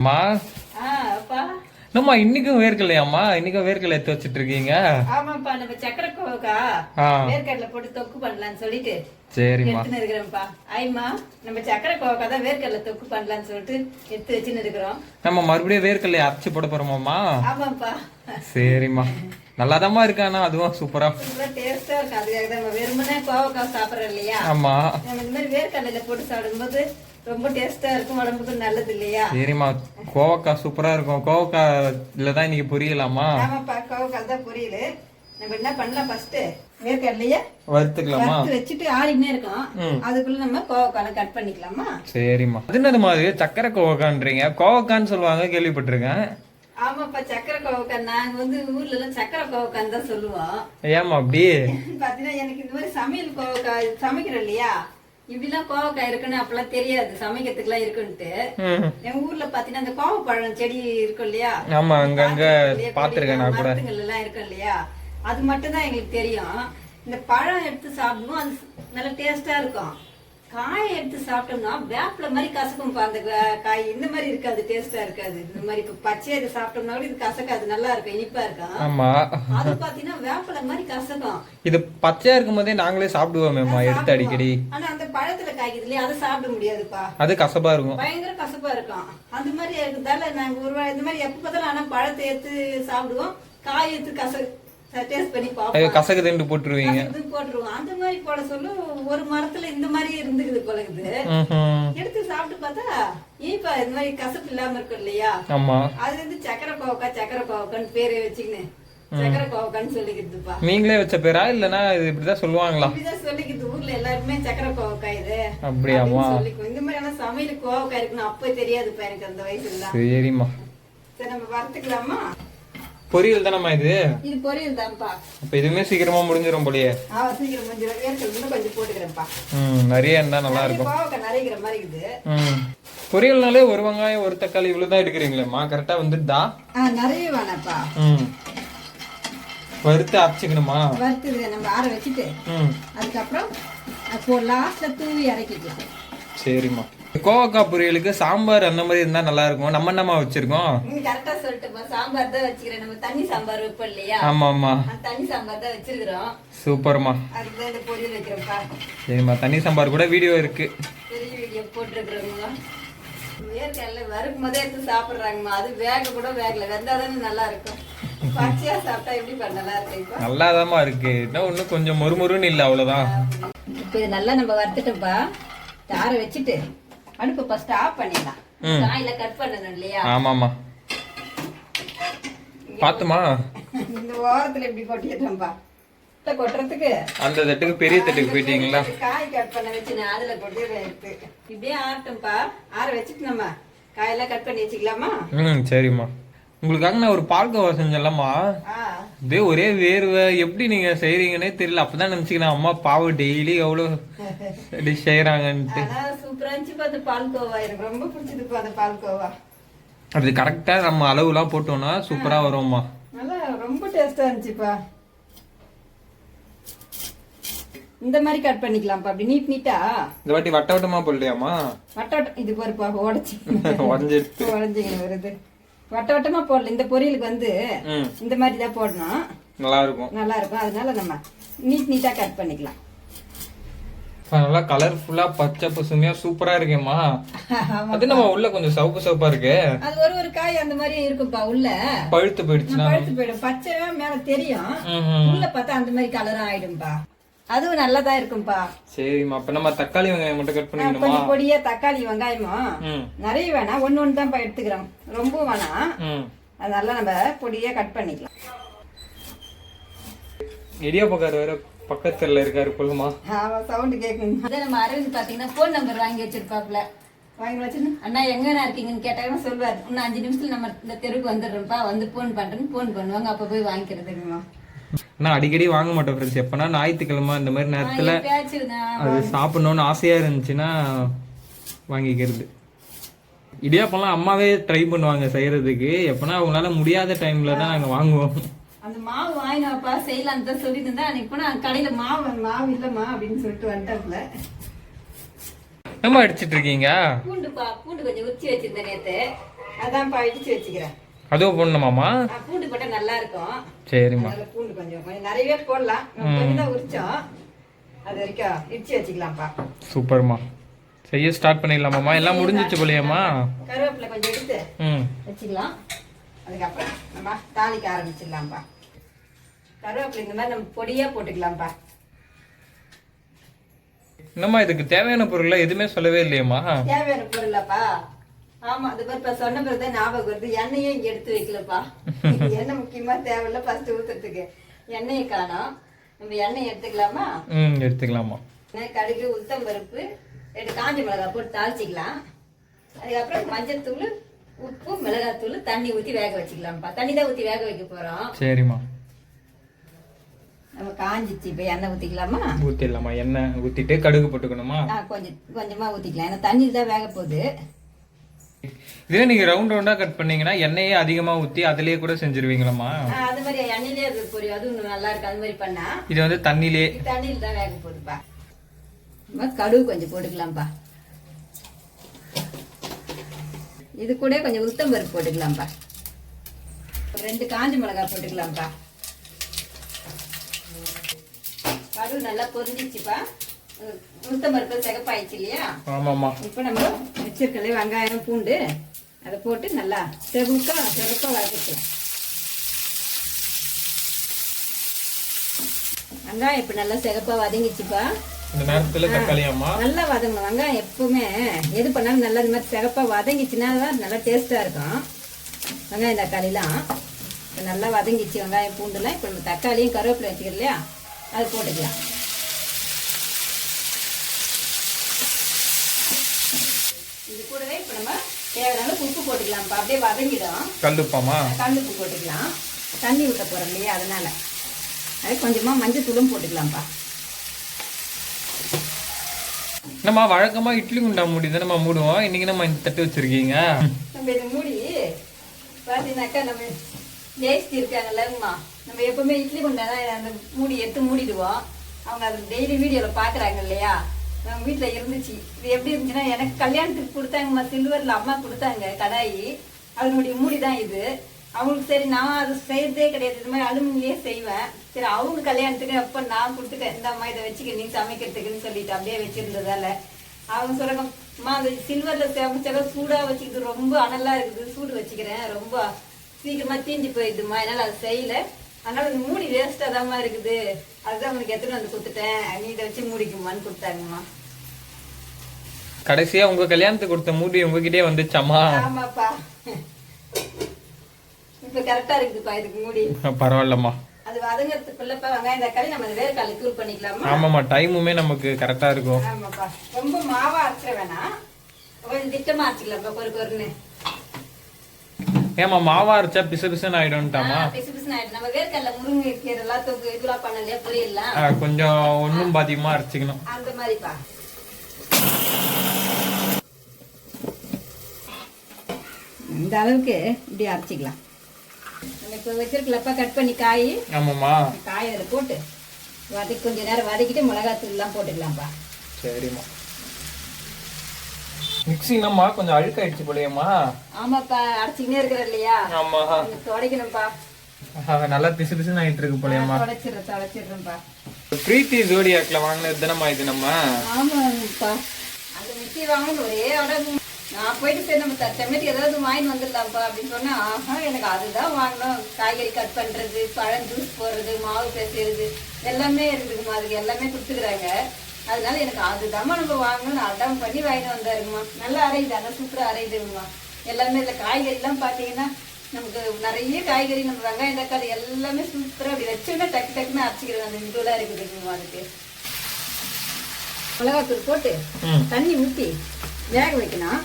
அம்மா அப்பா என்னம்மா இன்னைக்கும் வேர்க்கலையாம்மா? இன்னைக்கும் வேர்க்கலை எடுத்து வச்சிட்டு இருக்கீங்க? ஆமாப்பா, நம்ம சக்கரை கோவக்கா வேர்க்கடலை போட்டு தொக்கு பண்ணலாம்னு சொல்லிட்டு சரிம்மா எடுத்துன்னு இருக்கிறோம்ப்பா. ஆயிமா, நம்ம சக்கரை கோவக்கா தான் வேர்க்கடலை தொக்கு பண்ணலாம்னு சொல்லிட்டு எடுத்து வச்சுன்னு இருக்கிறோம். நம்ம மறுபடியும் வேர்க்கடலை அரைச்சு போட போறோமாம்மா? ஆமாப்பா. சரிம்மா, நல்லாதாம்மா இருக்கானா? அதுவும் சூப்பரா டேஸ்டா இருக்கும். அதுக்காக தான் நம்ம வெறுமனே கோவக்கா சாப்பிடறோம் இல்லையா? ஆமா, நம்ம இந்த மாதிரி வேர்க்கடலையில போட்டு சாப்பிடும்போது ரொம்ப டேஸ்டா இருக்கும், உடம்புக்கு நல்லது இல்லையா? சரிம்மா, கோவக்காய் சூப்பரா இருக்கும். கோவக்காய்ல தான் இன்னைக்கு பொரியலாமா? ஆமாப்பா, கோவக்காய் தான் பொரியல். நம்ம என்ன பண்ணலாம், ஃபர்ஸ்ட் வேர்க்கடலைய வறுத்துக்கலாமா? வறுத்து வச்சுட்டு ஆறினே இருக்கும், அதுக்குள்ள நம்ம கோவக்காய் கட் பண்ணிக்கலாமா? சரிம்மா. அது என்னது மாதிரி சக்கரை கோவக்கான்றீங்க? கோவக்கான்னு சொல்லுவாங்க, கேள்விப்பட்டிருக்கேன். ஆமாப்பா, சக்கரை கோவக்காய். நாங்க வந்து ஊர்ல எல்லாம் சக்கரை கோவக்கான்னு தான் சொல்லுவோம். ஏமா அப்படி? பாத்தீங்கன்னா எனக்கு இந்த மாதிரி சமையல் கோவக்காய் சமைக்கிறோம் இல்லையா, இப்படிலாம் கோவக்காய் இருக்குன்னு அப்பெல்லாம் தெரியாது, சமைக்கிறதுக்கு எல்லாம் இருக்குன்ட்டு. எங்க ஊர்ல பாத்தீங்கன்னா அந்த கோவப்பழம் செடி இருக்கும் இல்லையா, ஆமா, அங்கங்க பாத்துருக்கேன் நான் கூட. எல்லாம் இருக்கும் இல்லையா, அது மட்டும் தான் எங்களுக்கு தெரியும். இந்த பழம் எடுத்து சாப்பிடுவோம், அது நல்ல டேஸ்டா இருக்கும். காயை எடுத்து சாப்பிட்டோம்னா வேப்பில மாதிரி கசக்கும்பா அந்த காய். இந்த மாதிரி இருக்காது, டேஸ்டா இருக்காது. இந்த மாதிரி இப்ப பச்சையா இது சாப்பிட்டோம்னா கூட இது கசக்காது, நல்லா இருக்கும், இனிப்பா இருக்கும். ஆமா, அது பாத்தீங்கன்னா வேப்பில மாதிரி கசக்கும். இது பச்சையா இருக்கும் போதே நாங்களே சாப்பிடுவோமேம்மா எடுத்து அடிக்கடி. ஆனா அந்த பழத்துல காய்க்குது இல்லையா, அதை சாப்பிட முடியாதுப்பா, அது கசப்பா இருக்கும், பயங்கர கசப்பா இருக்கும். அந்த மாதிரி இருக்கிறதால நாங்க ஒரு இந்த மாதிரி எப்ப பார்த்தாலும் ஆனா பழத்தை எடுத்து சாப்பிடுவோம், காய் எடுத்து டேஸ்ட் பண்ணி பாப்போம். கசக்குதுன்னு போட்டுருவீங்க? போட்டுருவோம். அந்த மாதிரி போட சொல்ல ஒரு மரத்துல இந்த மாதிரி இருந்துக்குது போலகுது, எடுத்து சாப்பிட்டு பார்த்தா ஈப்பா இந்த மாதிரி கசப்பு இல்லாம இருக்கும் இல்லையா. ஆமா, அது வந்து சக்கரை கோவக்கான்னு பேரு வச்சுக்கின்னு சக்கரை கோவக்கான்னு சொல்லிக்கிறதுப்பா. நீங்களே வச்ச பேரா இல்லனா இது இப்படிதான் சொல்லுவாங்களா? இப்படிதான் சொல்லிக்கிறது ஊர்ல எல்லாருமே, சக்கரை கோவக்காய் இது அப்படியாமா? சொல்லிக்குவோம். இந்த மாதிரி ஆனா சமையல் கோவக்காய் இருக்குன்னு அப்ப தெரியாதுப்பா எனக்கு அந்த வயசுல. சரிம்மா, சரி நம்ம வறுத்துக்கலாமா? பொரியல் தானம்மா இது? இது பொரியல் தான்ப்பா. அப்ப இதுமே சீக்கிரமா முடிஞ்சிரும் போலயே. சீக்கிரம் முடிஞ்சிரும். வேர்க்கடலை கொஞ்சம் போட்டுக்கிறேன்ப்பா. நிறைய இருந்தா நல்லா இருக்கும். கோவக்காய் நிறைய மாதிரி இருக்குது. பொரியல்னாலே ஒரு வெங்காயம் ஒரு தக்காளி இவ்வளவுதான் எடுக்கிறீங்களேம்மா? கரெக்டா வந்துட்டா? நிறைய வேணாப்பா. வறுத்து அரைச்சிக்கணுமா? வறுத்து நம்ம ஆற வச்சுட்டு அதுக்கப்புறம் அப்போ லாஸ்ட்ல தூவி இறக்கிக்கலாம். சரிம்மா. கோவக்காய் பொரியலுக்கு சாம்பார் அந்த மாதிரி இருந்தா நல்லா இருக்கும். நம்ம என்னமா வச்சிருக்கோம்? கரெக்டா சொல்லிட்டுப்பா, சாம்பார் தான் வச்சுக்கிறேன். நம்ம தண்ணி சாம்பார் வைப்போம் இல்லையா? ஆமா ஆமா, தண்ணி சாம்பார் தான் வச்சிருக்கிறோம். சூப்பர்மா. அதுதான் இந்த பொரியல் வைக்கிறோம்ப்பா. சரிம்மா, தண்ணி சாம்பார் கூட வீடியோ இருக்கு, பெரிய வீடியோ போட்டுருக்குறோங்க. வேர்க்கடலை வறுக்கும் போதே எடுத்து சாப்பிடுறாங்கம்மா, அது வேக கூட வேகல, வெந்தாதானே நல்லா இருக்கும். பச்சையா சாப்பிட்டா எப்படி நல்லா இருக்கு? நல்லாதாம்மா இருக்கு, இன்னும் ஒன்னும் கொஞ்சம் மொறுமொறுன்னு இல்ல, அவ்வளவுதான். இப்ப இது நல்லா நம்ம வறுத்துட்டோம்ப்பா. தார வச்சுட்டு அடுப்பு ஃபர்ஸ்ட் ஆஃப் பண்ணிடலாம். காயில கட் பண்ணணும் இல்லையா? ஆமாமா, பாத்துமா இந்த ஓரத்துல இப்படி கொட்டிட்டோம்பா. கொட்டுறதுக்கு அந்த தட்டுக்கு பெரிய தட்டுக்கு போயிட்டீங்களா? காய் கட் பண்ண வச்சு நான் அதுல கொட்டி எடுத்து இப்படியே ஆறட்டும்பா. ஆற வச்சுட்டு நம்ம காயெல்லாம் கட் பண்ணி வச்சுக்கலாமா? சரிம்மா. உங்களுக்காக நான் ஒரு பால்கோவா செஞ்சேன்லம்மா, இதே ஒரே வேர்வை, எப்படி நீங்க செய்றீங்கன்னே தெரியல. அப்பதான் நினைச்சுக்கிறேன் அம்மா பாவம் டெய்லி எவ்வளவு டிஷ் செய்யறாங்கன்ட்டு. சூப்பரா இருந்துச்சு அந்த பால்கோவா, எனக்கு ரொம்ப பிடிச்சதுப்பா அந்த பால்கோவா. அது கரெக்டா நம்ம அளவு எல்லாம் போட்டோம்னா சூப்பரா வரும்மா. நல்லா ரொம்ப டேஸ்டா இருந்துச்சுப்பா. இந்த மாதிரி கட் பண்ணிக்கலாம்ப்பா, அப்படி நீட்டா. இந்த வாட்டி வட்ட வட்டமா போடலையாமா? வட்டம் இது பாருப்பா, உடச்சி உடஞ்சிட்டு வருது. வட்ட வட்டமா போடல, இந்த பொரியலுக்கு வந்து இந்த மாதிரி தான் போடணும், நல்லா இருக்கும். அதனால நம்ம நீட்டா கட் பண்ணிக்கலாம். நல்லா கலர்ஃபுல்லா பச்சை பசுமையா சூப்பரா இருக்கேம்மா. அது நம்ம உள்ள கொஞ்சம் சவுப்பு சவுப்பா இருக்கு, அது ஒரு காய் அந்த மாதிரி இருக்கும்பா. உள்ள பழுத்து போயிடும், பச்சை மேல தெரியும், உள்ள பார்த்தா அந்த மாதிரி கலரா ஆயிடும்பா. அதுவும் நல்லதா இருக்கும்பா. சரிம்மா. அப்ப நம்ம தக்காளி வெங்காயம் மட்டும் கட் பண்ணிக்கணுமா? கொஞ்சம் பொடியா தக்காளி வெங்காயமும் நிறைய வேணாம், ஒண்ணு தான் எடுத்துக்கிறோம், ரொம்ப வேணாம். அதனால நம்ம பொடியா கட் பண்ணிக்கலாம். இடியாப்பக்கார் வேற பக்கத்துல இருக்காரு போலுமா? சவுண்ட் கேட்கணும். அதான் நம்ம அரவிந்த் பாத்தீங்கன்னா போன் நம்பர் வாங்கி வச்சிருப்பாப்ல. வாங்கி வச்சு அண்ணா எங்கண்ணா இருக்கீங்கன்னு கேட்டாங்கன்னா சொல்லுவாரு, இன்னும் 5 நிமிஷத்துல நம்ம இந்த தெருவுக்கு வந்துடுறோம்ப்பா, வந்து போன் பண்றேன்னு போன் பண்ணுவாங்க. அப்ப போய் வாங்கிக்கிறதுமா. நான் அடிக்கடி வாங்க மாட்டேன் ஃப்ரெண்ட்ஸ். எப்பனா ஞாயிற்றுக்கிழமை இந்த மாதிரி நேரத்துல அது சாப்பிடணும்னு ஆசையா இருந்துச்சுன்னா வாங்கிக்கிறது. இடியாப்பெல்லாம் அம்மாவே ட்ரை பண்ணுவாங்க செய்யறதுக்கு. எப்பனா அவங்களால முடியாத டைம்ல தான் நாங்க வாங்குவோம். அந்த மாவு வாங்கினாப்பா செய்யலாம் தான் சொல்லிட்டு இருந்தா, அன்னைக்கு போனா கடையில மாவு இல்லம்மா அப்படின்னு சொல்லிட்டு வந்துட்டாப்ல. என்ன அடிச்சிட்டு இருக்கீங்க? பூண்டு கொஞ்சம் உச்சி வச்சிருந்தேன் நேத்து. அதான்ப்பா இடிச்சு வச்சுக்கிறேன். அதுவும் போடணுமாமா? பூண்டு போட்டா நல்லா இருக்கும். சரிம்மா. பூண்டு கொஞ்சம் கொஞ்சம் நிறையவே போடலாம். கொஞ்சம் தான் உரிச்சோம். அது வரைக்கும் இடிச்சு வச்சுக்கலாம்ப்பா. சூப்பர்மா. செய்ய ஸ்டார்ட் பண்ணிடலாமாம்மா? எல்லாம் முடிஞ்சிச்சு போலியாம்மா? கருவேப்பிலை கொஞ்சம் எடுத்து வச்சுக்கலாம். அதுக்கப்புறம் நம்ம தாளிக்க ஆரம்பிச்சிடலாம்ப்பா. கருவேப்பிலை இந்த மாதிரி நம்ம பொடியா போட்டுக்கலாம்ப்பா. என்னம்மா இதுக்கு தேவையான பொருள் எதுவுமே சொல்லவே இல்லையம்மா? தேவையான பொருளாப்பா? ஆமா, அது மாதிரி இப்ப சொன்ன பிறகுதான் ஞாபகம் வருது. எண்ணெயே இங்க எடுத்து வைக்கலப்பா. எண்ணெய் முக்கியமா தேவையில்ல ஃபர்ஸ்ட் ஊத்துறதுக்கு. எண்ணெயை காணோம். நம்ம எண்ணெய் எடுத்துக்கலாமா? எடுத்துக்கலாமா. கடுகு, உளுத்தம் பருப்பு, 2 காஞ்ச மிளகாய் போட்டு தாளிச்சிக்கலாம். அதுக்கப்புறம் மஞ்சத்தூள், உப்பு, மிளகாத்தூள், தண்ணி ஊத்தி வேக வச்சுக்கலாம்ப்பா. தண்ணி தான் ஊத்தி வேக வைக்க போறோம். சரிம்மா. நம்ம காஞ்சிச்சு, இப்ப எண்ணெய் ஊத்திக்கலாமா? ஊத்திடலாமா. எண்ணெய் ஊத்திட்டு கடுகு போட்டுக்கணுமா? கொஞ்சமா ஊத்திக்கலாம். ஏன்னா தண்ணி தான் வேக போகுது. இதே நீங்க ரவுண்ட் ரவுண்டா கட் பண்ணீங்கன்னா எண்ணெயே அதிகமா ஊத்தி அதுலயே கூட செஞ்சிருவீங்களாமா? அது மாதிரி எண்ணெயிலே அது பொரியும். அது நல்லா இருக்கு. அது மாதிரி பண்ணா. இது வந்து தண்ணியில தான் வேக போகுதுப்பா. கடுகு கொஞ்சம் போட்டுக்கலாம்ப்பா. இது கூட கொஞ்சம் உளுத்தம் பருப்பு போட்டுக்கலாம்ப்பா. 2 காஞ்ச மிளகாய் போட்டுக்கலாம்ப்பா. கடுகு நல்லா பொரிஞ்சிச்சுப்பா. உளுத்தம் பருப்பு சிகப்பாயிடுச்சு இல்லையா? ஆமாமா. இப்ப நம்ம வச்சிருக்கல வெங்காயம், பூண்டு அதை போட்டு நல்லா சிகப்பா வதக்கலாம். வெங்காயம் இப்ப நல்லா சிகப்பா வதங்கிச்சுப்பா. இந்த நேரத்துல தக்காளியாமா நல்லா வதங்கணும். வெங்காயம் எப்பவுமே எது பண்ணாலும் நல்லா இந்த மாதிரி சிகப்பா வதங்கிச்சுன்னா தான் நல்லா டேஸ்டா இருக்கும். வெங்காயம் தக்காளிலாம் நல்லா வதங்கிச்சு. வெங்காயம் பூண்டுலாம் இப்ப நம்ம தக்காளியும் கருவேப்பிலை வச்சுக்கிறோம் இல்லையா, அது போட்டுக்கலாம். இது கூடவே இப்ப நம்ம தேவையான உப்பு போட்டுக்கலாம்ப்பா. அப்படியே வதங்கிடும். கல்லுப்பாமா? கல்லுப்பு போட்டுக்கலாம். தண்ணி ஊற்ற போறோம் இல்லையா, அதனால. அது கொஞ்சமா மஞ்சள் தூளும் போட்டுக்கலாம்ப்பா. நம்ம வழக்கமா இட்லி குண்டா மூடி தான் நம்ம மூடுவோம். இன்னைக்கு நம்ம இந்த தட்டு வச்சிருக்கீங்க. நம்ம இது மூடி பாத்தீங்கன்னாக்கா நம்ம ஜெயஸ்தி இருக்காங்கல்லம்மா, நம்ம எப்பவுமே இட்லி குண்டா தான் அந்த மூடி எடுத்து மூடிடுவோம். அவங்க அது டெய்லி வீடியோல பாக்குறாங்க இல்லையா. நம்ம வீட்டுல இருந்துச்சு. இது எப்படி இருந்துச்சுன்னா, எனக்கு கல்யாணத்துக்கு கொடுத்தாங்கம்மா, சில்வர்ல அம்மா கொடுத்தாங்க கடாயி. அதனுடைய மூடி தான் இது. அவங்களுக்கு சரி நான் அது செய்யறதே கிடையாது. இது மாதிரி அலுமினியே செய்வேன். சரி அவங்க கல்யாணத்துக்கு அப்ப நான் கொடுத்துட்டேன், இந்த அம்மா இதை வச்சுக்க நீ சமைக்கிறதுக்குன்னு சொல்லிட்டு அப்படியே வச்சிருந்ததால அவங்க சொல்றாங்கம்மா, அந்த சில்வர்ல சமைச்சாக்க சூடா வச்சுக்கிது, ரொம்ப அனலா இருக்குது, சூடு வச்சுக்கிறேன், ரொம்ப சீக்கிரமா தீஞ்சு போயிடுதுமா, அதனால அது செய்யல. அதனால இந்த மூடி வேஸ்டா தான்மா இருக்குது, அதுதான் உனக்கு எடுத்துட்டு வந்து கொடுத்துட்டேன், நீ இதை வச்சு மூடிக்குமான்னு கொடுத்தாங்கம்மா. கடைசியா உங்க கல்யாணத்துக்கு கொடுத்த மூடி உங்ககிட்டே வந்துச்சாமா? ஆமாப்பா, இப்ப கரெக்டா இருக்குதுப்பா இதுக்கு மூடி. பரவாயில்லம்மா. அது வதங்கறதுக்குள்ளப்பா வெங்காயம் தக்காளி நம்ம வேர்க்கடலை தூள் பண்ணிக்கலாமா? ஆமாமா, டைமுமே நமக்கு கரெக்டா இருக்கும். ஆமாப்பா, ரொம்ப மாவா அரைச்சிட வேணாம், கொஞ்சம் திட்டமா அரைச்சிக்கலாம்ப்பா, கொருன்னு. ஏமா மாவா அரைச்சா பிசு பிசுன்னு ஆயிடும்ட்டாமா? பிசு பிசுன்னு ஆயிடும். நம்ம வேர்க்கடலை முருங்கை கீரை எல்லாம் தொகு இதெல்லாம் பண்ணலையா, புரியலாம், கொஞ்சம் ஒன்னும் பாதியமா அரைச்சிக்கணும். அந்த மாதிரிப்பா. இந்த அளவுக்கு இப்படி அரைச்சிக்கலாம். நம்ம இப்ப வச்சிருக்கலப்பா கட் பண்ணி காய். ஆமாமா, காய் அதில் போட்டு வதக்கி கொஞ்ச நேரம் வதக்கிட்டு மிளகாத்தூள் எல்லாம் போட்டுக்கலாம்ப்பா. சரிம்மா. மிக்ஸிங்கம்மா கொஞ்சம் அழுக்காயிடுச்சு போலையம்மா? ஆமாப்பா, அரைச்சிக்கினே இருக்கிற இல்லையா, ஆமா, துடைக்கணும்ப்பா. நல்லா பிசு பிசுன்னு ஆயிட்டு இருக்கு போலையம்மா. துடைச்சிடுறேன்ப்பா. பிரீத்தி ஜோடியாக்ல வாங்கினது தானம்மா இது நம்ம? ஆமாப்பா, அந்த மிக்ஸி வாங்கணும் ஒரே இடம். நான் போயிட்டு சரி நம்ம தச்சமேட்டு ஏதாவது வாங்கிட்டு வந்துடலாம்ப்பா அப்படின்னு சொன்னா, ஆஹா எனக்கு அதுதான் வாங்கணும், காய்கறி கட் பண்றது, பழம் ஜூஸ் போடுறது, மாவு பேசுறது எல்லாமே இருக்குதுமா, அதுக்கு எல்லாமே கொடுத்துக்கிறாங்க. அதனால எனக்கு அதுதாம்மா நம்ம வாங்கணும், அதான் பண்ணி வாங்கிட்டு வந்தாருங்கம்மா. நல்லா அரையுது, அதான் சூப்பரா அரையுதுங்கம்மா. எல்லாமே இல்லை காய்கறி எல்லாம் பாத்தீங்கன்னா நமக்கு நிறைய காய்கறி, நம்ம வெங்காயம் தக்காளி எல்லாமே சூப்பரா அப்படி வச்சோன்னா டக்கு டக்குன்னு அரைச்சிக்கிறேன். அந்த மிதுவெல்லாம் இருக்குதுங்கம்மா. அதுக்கு மிளகாத்தூள் போட்டு தண்ணி ஊற்றி வேக வைக்கணும்.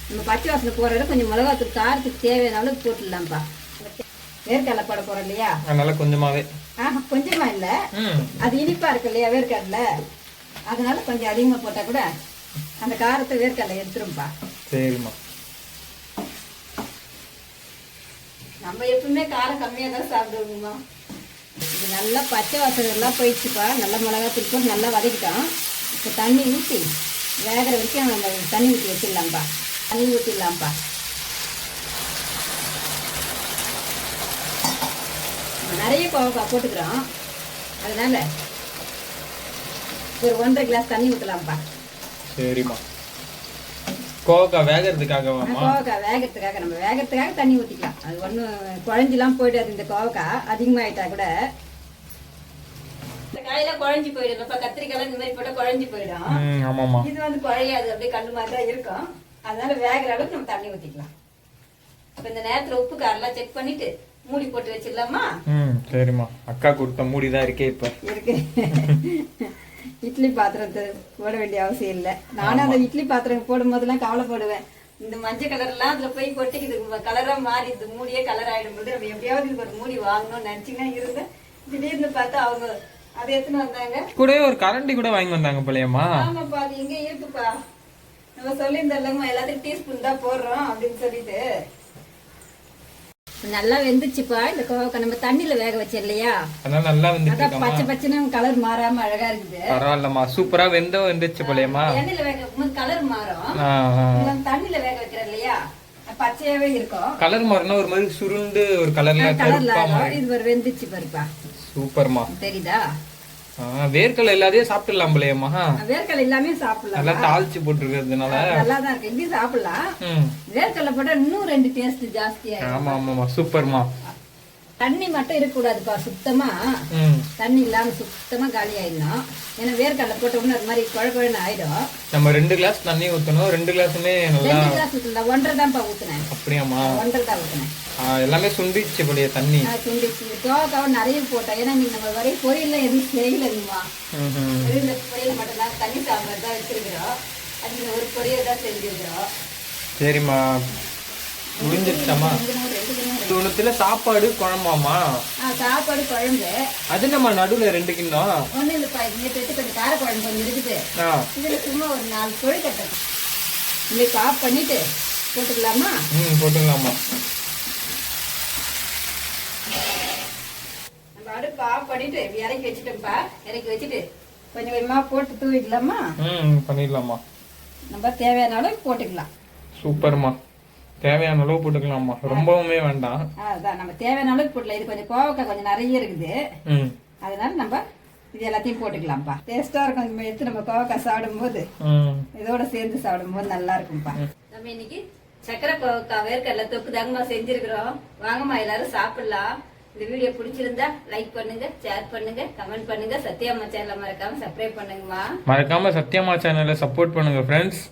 நம்ம பச்சை வாசனை போற கொஞ்சம் மிளகாத்தூள் காரத்துக்கு தேவையான அளவுக்கு போட்டுடலாம்ப்பா. வேர்க்கடலை போட போறோம் இல்லையா, அதனால கொஞ்சமாவே. கொஞ்சமா இல்ல, அது இனிப்பா இருக்கு இல்லையா வேர்க்கடலை, அதனால கொஞ்சம் அதிகமா போட்டா கூட அந்த காரத்தை வேர்க்கடலை எடுத்துரும்பா. சரிம்மா. நம்ம எப்பவுமே காரம் கம்மியா தான் சாப்பிடுவோங்கம்மா. இது நல்லா பச்சை வாசனை எல்லாம் போயிடுச்சுப்பா. நல்லா மிளகாத்தூள் போட்டு நல்லா வதக்கிட்டோம். இப்போ தண்ணி ஊற்றி வேகிற வரைக்கும் நம்ம தண்ணி ஊற்றி வச்சிடலாம்ப்பா. தண்ணி ஊற்றிடலாம்ப்பா. நிறைய கோவக்காய் போட்டுக்கிறோம், அதனால ஒரு 1.5 கிளாஸ் தண்ணி ஊற்றலாம்ப்பா. சரிம்மா. கோவக்காய் வேகிறதுக்காகவாம்மா? கோவக்காய் வேகிறதுக்காக, நம்ம வேகிறதுக்காக தண்ணி ஊற்றிக்கலாம். அது ஒன்றும் குழஞ்சிலாம் போயிடாது. இந்த கோவக்காய் அதிகமாகிட்டா கூட இந்த காயெல்லாம் குழஞ்சி போயிடும். இப்போ கத்திரிக்காய் இந்த மாதிரி போட்டால் குழஞ்சி போயிடும். ஆமாம்மா. இது வந்து குழையாது, அப்படியே கல் மாதிரி தான் இருக்கும். அதனால வேகிற அளவுக்கு நம்ம தண்ணி ஊற்றிக்கலாம். இப்போ இந்த நேரத்தில் உப்பு காரெல்லாம் செக் பண்ணிட்டு மூடி போட்டு வச்சிடலாமா? சரிம்மா. அக்கா கொடுத்த மூடி தான் இருக்கே இப்ப இருக்கு. இட்லி பாத்திரத்தை போட வேண்டிய அவசியம் இல்லை. நானும் அந்த இட்லி பாத்திரம் போடும் போதெல்லாம் கவலைப்படுவேன். இந்த மஞ்சள் கலர்லாம் அதுல போய் கொட்டிக்குது, கலரா மாறி இது மூடியே கலர் ஆயிடும் போது நம்ம எப்படியாவது இது ஒரு மூடி வாங்கணும்னு நினைச்சுன்னா இருந்தேன். திடீர்னு பார்த்தா அவங்க அதை எடுத்துன்னு வந்தாங்க. கூடவே ஒரு கரண்டி கூட வாங்கி வந்தாங்க போலயம்மா? ஆமாப்பா, அது இங்க இருக்குப்பா. நம்ம சொல்லியிருந்தோம்மா எல்லாத்துக்கும் டீஸ்பூன் தான் போடுறோம் அப்படின்னு சொல்லிட்டு. நல்லா வெந்துச்சுப்பா. இந்த கோவக்காய் நம்ம தண்ணியில வேக வச்சோம் இல்லையா, அதனால நல்லா வெந்துச்சு. பச்சை பச்சைன்னு கலர் மாறாம அழகா இருக்குது. பரவாயில்லம்மா, சூப்பரா வெந்துச்சு போலயம்மா. எண்ணெயில வேக வைக்கும்போது கலர் மாறும், தண்ணியில வேக வைக்கிறோம் இல்லையா பச்சையாவே இருக்கும். கலர் மாறினா ஒரு மாதிரி சுருண்டு ஒரு கலர்ல இது ஒரு வெந்துச்சு பாருப்பா. சூப்பர்மா. தெரியுதா? வேர்க்கடலை எல்லாத்தையும் சாப்பிடலாம் போலயம்மா? வேர்க்கடலை எல்லாமே சாப்பிடலாம், நல்லா தாளிச்சு போட்டுருக்கிறதுனால நல்லா தான் இருக்கு. இப்படி சாப்பிடலாம். வேர்க்கடலை போட்டா இன்னும் 2 டேஸ்ட் ஜாஸ்தியா. ஆமா ஆமாமா, சூப்பர்மா. தண்ணி மட்டும் இருக்கக்கூடாதுப்பா, சுத்தமா தண்ணி இல்லாம சுத்தமா காலி ஆயிடணும். ஏன்னா வேர்க்கடலை போட்டோம்னா அது மாதிரி குழன்னு ஆயிடும். நம்ம 2 கிளாஸ் தண்ணி ஊத்தணும். 2 கிளாஸுமே நல்லா 2 கிளாஸ் ஊத்தல, 1.5 தான்ப்பா ஊத்துனேன். அப்படியாம்மா? 1.5 தான் ஊத்துனேன். எல்லாமே சுண்டிச்சு போலிய தண்ணி. சுண்டிச்சு. கோவக்காவை நிறைய போட்டோம். ஏன்னா நீங்க நம்ம வரையும் பொரியல் எதுவும் செய்யலங்கம்மா. பொரியல் மட்டும் தான் தண்ணி சாம்பார் தான் வச்சிருக்கிறோம். அது ஒரு பொரியல் தான் செஞ்சிருக்கிறோம். சரிம்மா, முடிஞ்சிருச்சாமா? ஒண்ணுத்துல சாப்பாடு குழம்பாமா? சாப்பாடு குழம்பு. அது நம்ம நடுவுல 2 கிண்ணம். ஒண்ணு இல்லப்பா, நேற்று வச்சு கொஞ்சம் கார குழம்பு கொஞ்சம் இருக்குது. இதுல சும்மா ஒரு 4 கொழுக்கட்டை இன்னைக்கு ஆஃப் பண்ணிட்டு போட்டுக்கலாமா? போட்டுக்கலாமா. நம்ம அடுப்பு ஆஃப் பண்ணிட்டு இறக்கி வச்சுட்டோம்ப்பா. இறக்கி வச்சுட்டு கொஞ்சம் கொஞ்சமா போட்டு தூவிடலாமா? பண்ணிடலாமா. நம்ம தேவையான அளவு போட்டுக்கலாம். சூப்பர்மா. தேவையான அளவு போட்டுக்கலாமா, ரொம்பவுமே வேண்டாம். அதான் நம்ம தேவையான அளவுக்கு போடலாம். இது கொஞ்சம் கோவக்காய் கொஞ்சம் நிறைய இருக்குது, அதனால நம்ம இது எல்லாத்தையும் போட்டுக்கலாம்ப்பா. டேஸ்டா இருக்கும். நம்ம எடுத்து நம்ம கோவக்காய் சாப்பிடும் போது இதோட சேர்ந்து சாப்பிடும் போது நல்லா இருக்கும்ப்பா. நம்ம இன்னைக்கு சக்கரை கோவக்காய் வேர்க்கடலை தொக்கு தாங்கம்மா செஞ்சிருக்கிறோம். வாங்கம்மா எல்லாரும் சாப்பிடலாம். இந்த வீடியோ பிடிச்சிருந்தா லைக் பண்ணுங்க, ஷேர் பண்ணுங்க, கமெண்ட் பண்ணுங்க. சத்யாம்மா சேனலை மறக்காம சப்ஸ்கிரைப் பண்ணுங்கம்மா. மறக்காம சத்யாம்மா சேனலை சப்போர்ட் பண்ணுங்க ஃப்ரெண்ட்ஸ்.